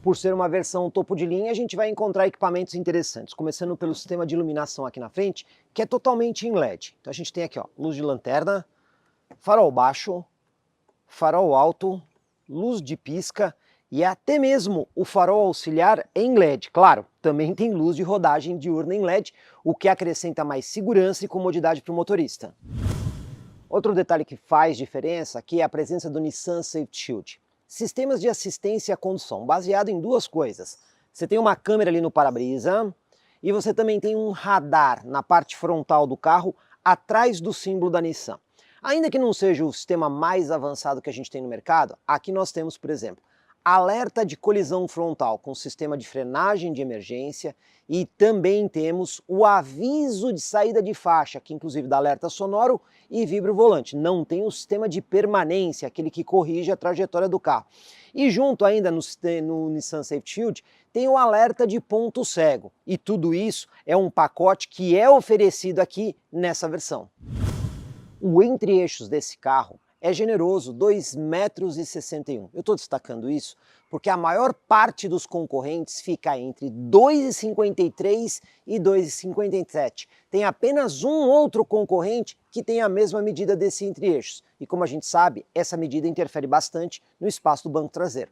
Por ser uma versão topo de linha, a gente vai encontrar equipamentos interessantes, começando pelo sistema de iluminação aqui na frente, que é totalmente em LED. Então a gente tem aqui, ó, luz de lanterna, farol baixo, farol alto, luz de pisca e até mesmo o farol auxiliar em LED. Claro, também tem luz de rodagem diurna em LED, o que acrescenta mais segurança e comodidade para o motorista. Outro detalhe que faz diferença aqui é a presença do Nissan Safety Shield. Sistemas de assistência à condução, baseado em duas coisas. Você tem uma câmera ali no para-brisa e você também tem um radar na parte frontal do carro, atrás do símbolo da Nissan. Ainda que não seja o sistema mais avançado que a gente tem no mercado, aqui nós temos, por exemplo, alerta de colisão frontal com sistema de frenagem de emergência e também temos o aviso de saída de faixa, que inclusive dá alerta sonoro e vibra o volante. Não tem o sistema de permanência, aquele que corrige a trajetória do carro. E junto ainda no Nissan Safety Shield tem o alerta de ponto cego. E tudo isso é um pacote que é oferecido aqui nessa versão. O entre-eixos desse carro é generoso, 2,61 m. Eu estou destacando isso porque a maior parte dos concorrentes fica entre 2,53 e 2,57. Tem apenas um outro concorrente que tem a mesma medida desse entre-eixos. E como a gente sabe, essa medida interfere bastante no espaço do banco traseiro.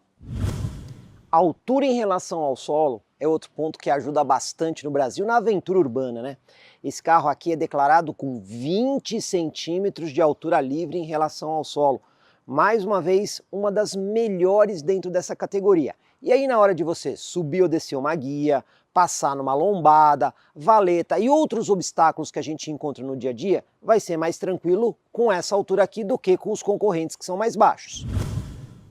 A altura em relação ao solo é outro ponto que ajuda bastante no Brasil na aventura urbana, né? Esse carro aqui é declarado com 20 centímetros de altura livre em relação ao solo. Mais uma vez, uma das melhores dentro dessa categoria. E aí na hora de você subir ou descer uma guia, passar numa lombada, valeta e outros obstáculos que a gente encontra no dia a dia, vai ser mais tranquilo com essa altura aqui do que com os concorrentes que são mais baixos.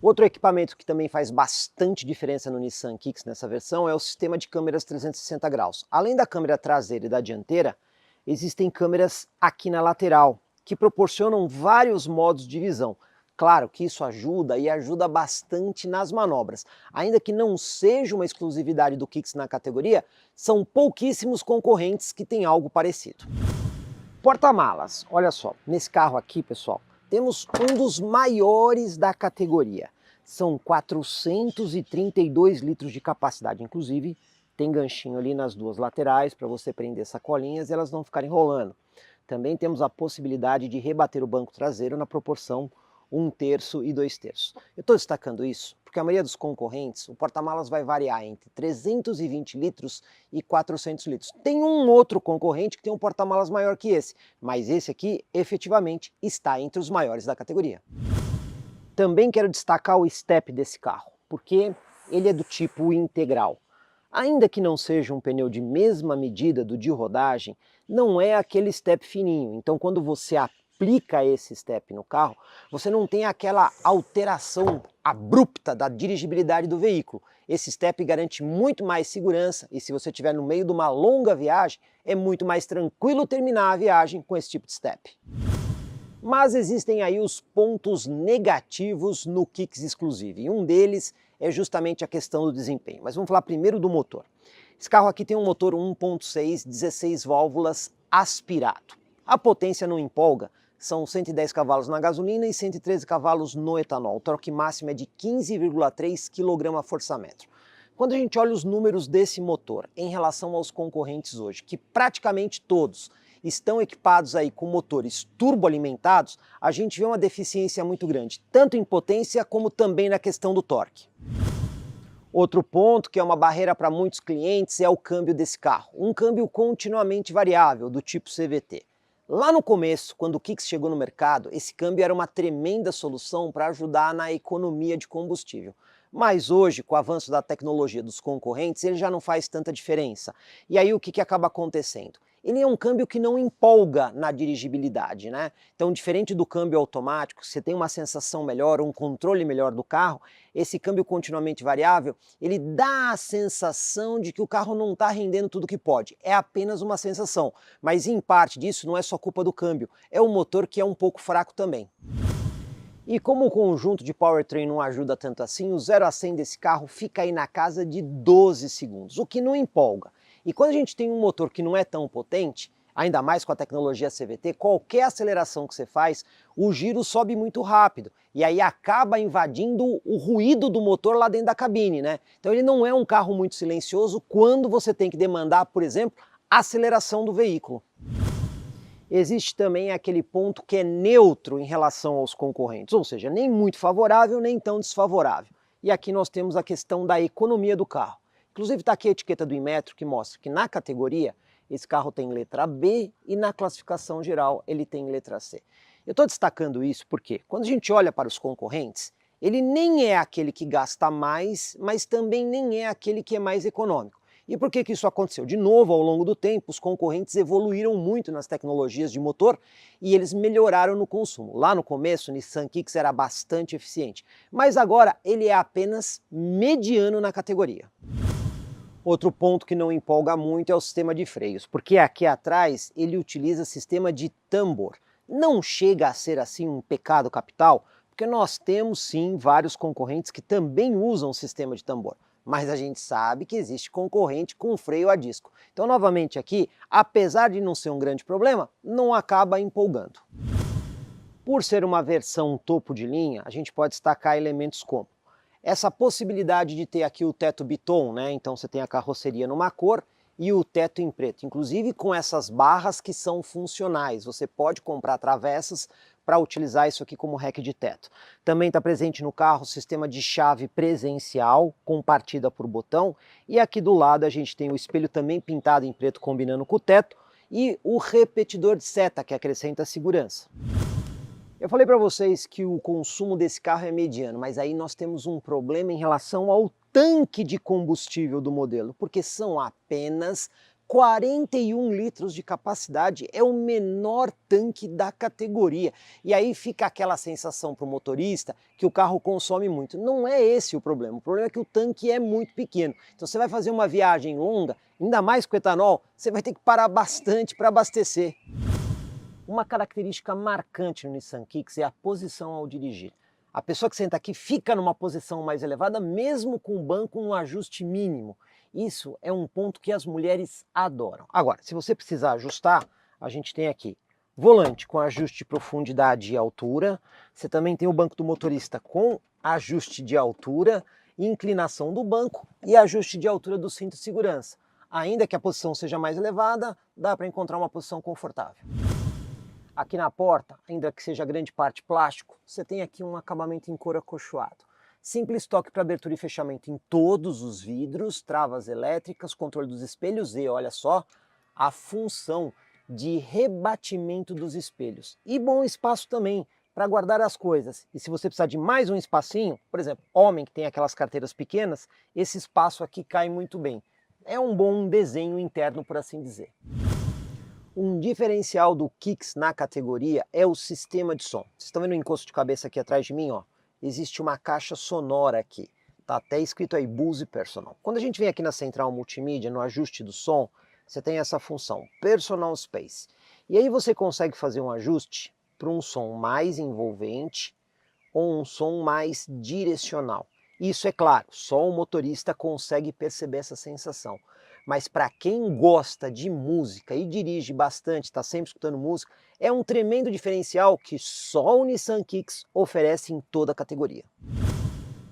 Outro equipamento que também faz bastante diferença no Nissan Kicks nessa versão é o sistema de câmeras 360 graus. Além da câmera traseira e da dianteira, existem câmeras aqui na lateral, que proporcionam vários modos de visão. Claro que isso ajuda e ajuda bastante nas manobras. Ainda que não seja uma exclusividade do Kicks na categoria, são pouquíssimos concorrentes que têm algo parecido. Porta-malas, olha só, nesse carro aqui, pessoal, temos um dos maiores da categoria. São 432 litros de capacidade, inclusive tem ganchinho ali nas duas laterais para você prender sacolinhas e elas não ficarem rolando. Também temos a possibilidade de rebater o banco traseiro na proporção 1/3 e 2/3. Eu estou destacando isso porque a maioria dos concorrentes, o porta-malas vai variar entre 320 litros e 400 litros. Tem um outro concorrente que tem um porta-malas maior que esse, mas esse aqui efetivamente está entre os maiores da categoria. Também quero destacar o step desse carro, porque ele é do tipo integral. Ainda que não seja um pneu de mesma medida do de rodagem, não é aquele step fininho, então quando você aplica esse step no carro, você não tem aquela alteração abrupta da dirigibilidade do veículo. Esse step garante muito mais segurança e se você estiver no meio de uma longa viagem, é muito mais tranquilo terminar a viagem com esse tipo de step. Mas existem aí os pontos negativos no Kicks Exclusive, e um deles é justamente a questão do desempenho. Mas vamos falar primeiro do motor. Esse carro aqui tem um motor 1.6, 16 válvulas aspirado. A potência não empolga, são 110 cavalos na gasolina e 113 cavalos no etanol. O torque máximo é de 15,3 kgfm. Quando a gente olha os números desse motor em relação aos concorrentes hoje, que praticamente todos estão equipados aí com motores turboalimentados, a gente vê uma deficiência muito grande, tanto em potência como também na questão do torque. Outro ponto que é uma barreira para muitos clientes é o câmbio desse carro, um câmbio continuamente variável do tipo CVT. Lá no começo, quando o Kicks chegou no mercado, esse câmbio era uma tremenda solução para ajudar na economia de combustível. Mas hoje, com o avanço da tecnologia dos concorrentes, ele já não faz tanta diferença. E aí o que acaba acontecendo? Ele é um câmbio que não empolga na dirigibilidade, né? Então, diferente do câmbio automático, você tem uma sensação melhor, um controle melhor do carro, esse câmbio continuamente variável, ele dá a sensação de que o carro não está rendendo tudo que pode. É apenas uma sensação, mas em parte disso não é só culpa do câmbio, é o motor que é um pouco fraco também. E como o conjunto de powertrain não ajuda tanto assim, o 0 a 100 desse carro fica aí na casa de 12 segundos, o que não empolga. E quando a gente tem um motor que não é tão potente, Ainda mais com a tecnologia CVT, qualquer aceleração que você faz, o giro sobe muito rápido e aí acaba invadindo o ruído do motor lá dentro da cabine, né? Então ele não é um carro muito silencioso quando você tem que demandar, por exemplo, a aceleração do veículo. Existe também aquele ponto que é neutro em relação aos concorrentes, ou seja, nem muito favorável, nem tão desfavorável. E aqui nós temos a questão da economia do carro. Inclusive está aqui a etiqueta do Inmetro que mostra que na categoria esse carro tem letra B e na classificação geral ele tem letra C. Eu estou destacando isso porque quando a gente olha para os concorrentes, ele nem é aquele que gasta mais, mas também nem é aquele que é mais econômico. E por que isso aconteceu? De novo, ao longo do tempo, os concorrentes evoluíram muito nas tecnologias de motor e eles melhoraram no consumo. Lá no começo, o Nissan Kicks era bastante eficiente, mas agora ele é apenas mediano na categoria. Outro ponto que não empolga muito é o sistema de freios, porque aqui atrás ele utiliza sistema de tambor. Não chega a ser assim um pecado capital, porque nós temos sim vários concorrentes que também usam o sistema de tambor. Mas a gente sabe que existe concorrente com freio a disco. Então, novamente aqui, apesar de não ser um grande problema, não acaba empolgando. Por ser uma versão topo de linha, a gente pode destacar elementos como essa possibilidade de ter aqui o teto biton, né? Então você tem a carroceria numa cor e o teto em preto, inclusive com essas barras que são funcionais. Você pode comprar travessas para utilizar isso aqui como rack de teto. Também está presente no carro o sistema de chave presencial com partida por botão e aqui do lado a gente tem o espelho também pintado em preto combinando com o teto e o repetidor de seta que acrescenta segurança. Eu falei para vocês que o consumo desse carro é mediano, mas aí nós temos um problema em relação ao tanque de combustível do modelo, porque são apenas 41 litros de capacidade, é o menor tanque da categoria. E aí fica aquela sensação para o motorista que o carro consome muito. Não é esse o problema é que o tanque é muito pequeno. Então você vai fazer uma viagem longa, ainda mais com etanol, você vai ter que parar bastante para abastecer. Uma característica marcante no Nissan Kicks é a posição ao dirigir. A pessoa que senta aqui fica numa posição mais elevada, mesmo com o banco no ajuste mínimo. Isso é um ponto que as mulheres adoram. Agora, se você precisar ajustar, a gente tem aqui volante com ajuste de profundidade e altura. Você também tem o banco do motorista com ajuste de altura, inclinação do banco e ajuste de altura do cinto de segurança. Ainda que a posição seja mais elevada, dá para encontrar uma posição confortável. Aqui na porta, ainda que seja grande parte plástico, você tem aqui um acabamento em couro acolchoado. Simples toque para abertura e fechamento em todos os vidros, travas elétricas, controle dos espelhos e, olha só, a função de rebatimento dos espelhos. E bom espaço também para guardar as coisas. E se você precisar de mais um espacinho, por exemplo, homem que tem aquelas carteiras pequenas, esse espaço aqui cai muito bem. É um bom desenho interno, por assim dizer. Um diferencial do Kicks na categoria é o sistema de som. Vocês estão vendo o encosto de cabeça aqui atrás de mim? Ó? Existe uma caixa sonora aqui. Está até escrito aí Bose Personal. Quando a gente vem aqui na central multimídia, no ajuste do som, você tem essa função, Personal Space. E aí você consegue fazer um ajuste para um som mais envolvente ou um som mais direcional. Isso é claro, só o motorista consegue perceber essa sensação. Mas para quem gosta de música e dirige bastante, está sempre escutando música, é um tremendo diferencial que só o Nissan Kicks oferece em toda a categoria.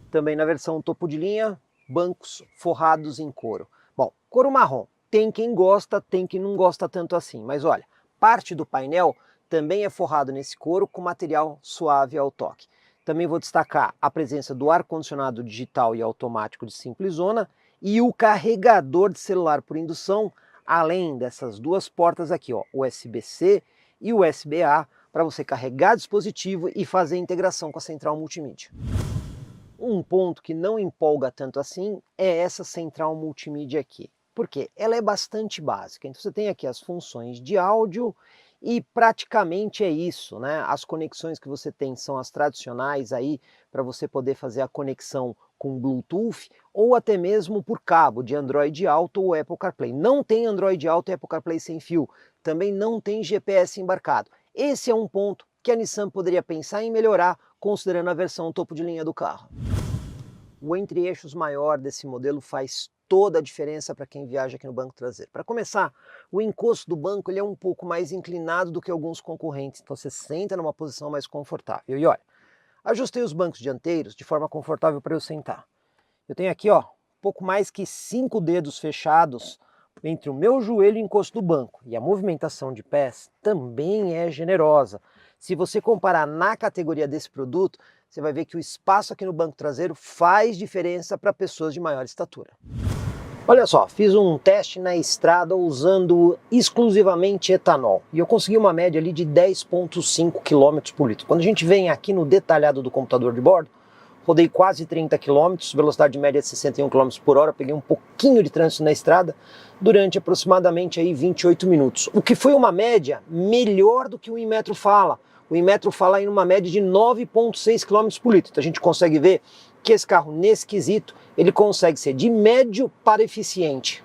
Também na versão topo de linha, bancos forrados em couro. Bom, couro marrom, tem quem gosta, tem quem não gosta tanto assim, mas olha, parte do painel também é forrado nesse couro com material suave ao toque. Também vou destacar a presença do ar-condicionado digital e automático de simples zona e o carregador de celular por indução, além dessas duas portas aqui, ó, USB-C e USB-A, para você carregar dispositivo e fazer a integração com a central multimídia. Um ponto que não empolga tanto assim é essa central multimídia aqui, porque ela é bastante básica. Então você tem aqui as funções de áudio e praticamente é isso, né? As conexões que você tem são as tradicionais aí para você poder fazer a conexão com Bluetooth ou até mesmo por cabo de Android Auto ou Apple CarPlay. Não tem Android Auto e Apple CarPlay sem fio, também não tem GPS embarcado. Esse é um ponto que a Nissan poderia pensar em melhorar considerando a versão topo de linha do carro. O entre-eixos maior desse modelo faz toda a diferença para quem viaja aqui no banco traseiro. Para começar, o encosto do banco ele é um pouco mais inclinado do que alguns concorrentes, então você senta numa posição mais confortável. E olha, ajustei os bancos dianteiros de forma confortável para eu sentar. Eu tenho aqui, ó, pouco mais que 5 dedos fechados entre o meu joelho e o encosto do banco. E a movimentação de pés também é generosa. Se você comparar na categoria desse produto, você vai ver que o espaço aqui no banco traseiro faz diferença para pessoas de maior estatura. Olha só, fiz um teste na estrada usando exclusivamente etanol e eu consegui uma média ali de 10,5 km por litro. Quando a gente vem aqui no detalhado do computador de bordo, rodei quase 30 km, velocidade média de 61 km por hora, peguei um pouquinho de trânsito na estrada durante aproximadamente aí 28 minutos, o que foi uma média melhor do que o Inmetro fala. O Inmetro fala em uma média de 9,6 km por litro, então a gente consegue ver que esse carro, nesse quesito, ele consegue ser de médio para eficiente.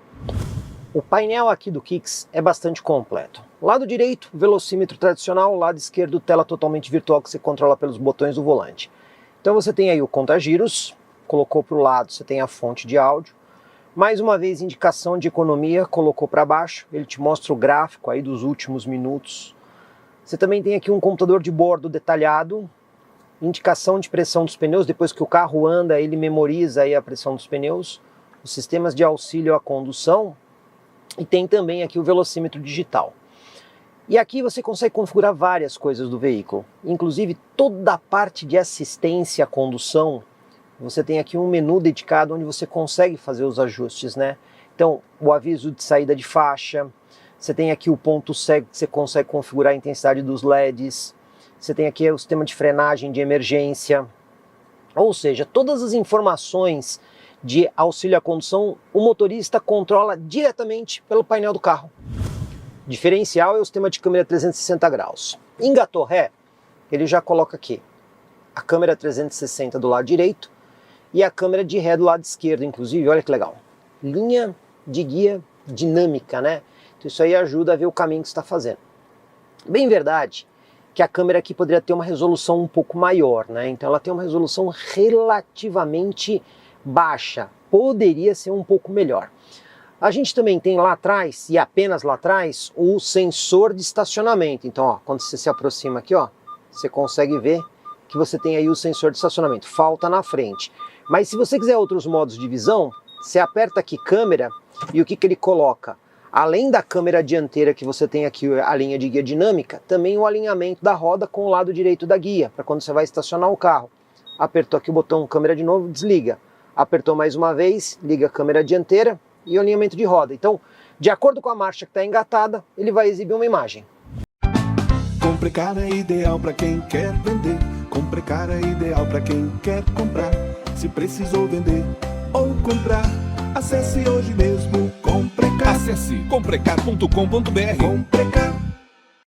O painel aqui do Kicks é bastante completo. Lado direito, velocímetro tradicional, lado esquerdo, tela totalmente virtual que você controla pelos botões do volante. Então você tem aí o conta-giros, colocou para o lado, você tem a fonte de áudio. Mais uma vez, indicação de economia, colocou para baixo, ele te mostra o gráfico aí dos últimos minutos. Você também tem aqui um computador de bordo detalhado, indicação de pressão dos pneus, depois que o carro anda, ele memoriza aí a pressão dos pneus, os sistemas de auxílio à condução, e tem também aqui o velocímetro digital. E aqui você consegue configurar várias coisas do veículo, inclusive toda a parte de assistência à condução. Você tem aqui um menu dedicado onde você consegue fazer os ajustes, né? Então, o aviso de saída de faixa, você tem aqui o ponto cego que você consegue configurar a intensidade dos LEDs, você tem aqui o sistema de frenagem de emergência, ou seja, todas as informações de auxílio à condução o motorista controla diretamente pelo painel do carro. Diferencial é o sistema de câmera 360 graus. Engatou ré, ele já coloca aqui a câmera 360 do lado direito e a câmera de ré do lado esquerdo, inclusive, olha que legal. Linha de guia dinâmica, né? Então isso aí ajuda a ver o caminho que você está fazendo. Bem verdade que a câmera aqui poderia ter uma resolução um pouco maior, né? Então ela tem uma resolução relativamente baixa, poderia ser um pouco melhor. A gente também tem lá atrás, e apenas lá atrás, o sensor de estacionamento. Então, ó, quando você se aproxima aqui, ó, você consegue ver que você tem aí o sensor de estacionamento. Falta na frente. Mas se você quiser outros modos de visão, você aperta aqui câmera e o que ele coloca? Além da câmera dianteira que você tem aqui a linha de guia dinâmica, também o alinhamento da roda com o lado direito da guia, para quando você vai estacionar o carro. Apertou aqui o botão câmera de novo, desliga. Apertou mais uma vez, liga a câmera dianteira e o alinhamento de roda. Então, de acordo com a marcha que está engatada, ele vai exibir uma imagem. Comprecar é ideal para quem quer vender. Comprecar é ideal para quem quer comprar. Se precisou vender ou comprar, acesse hoje mesmo Comprecar. Acesse comprecar.com.br. Comprecar.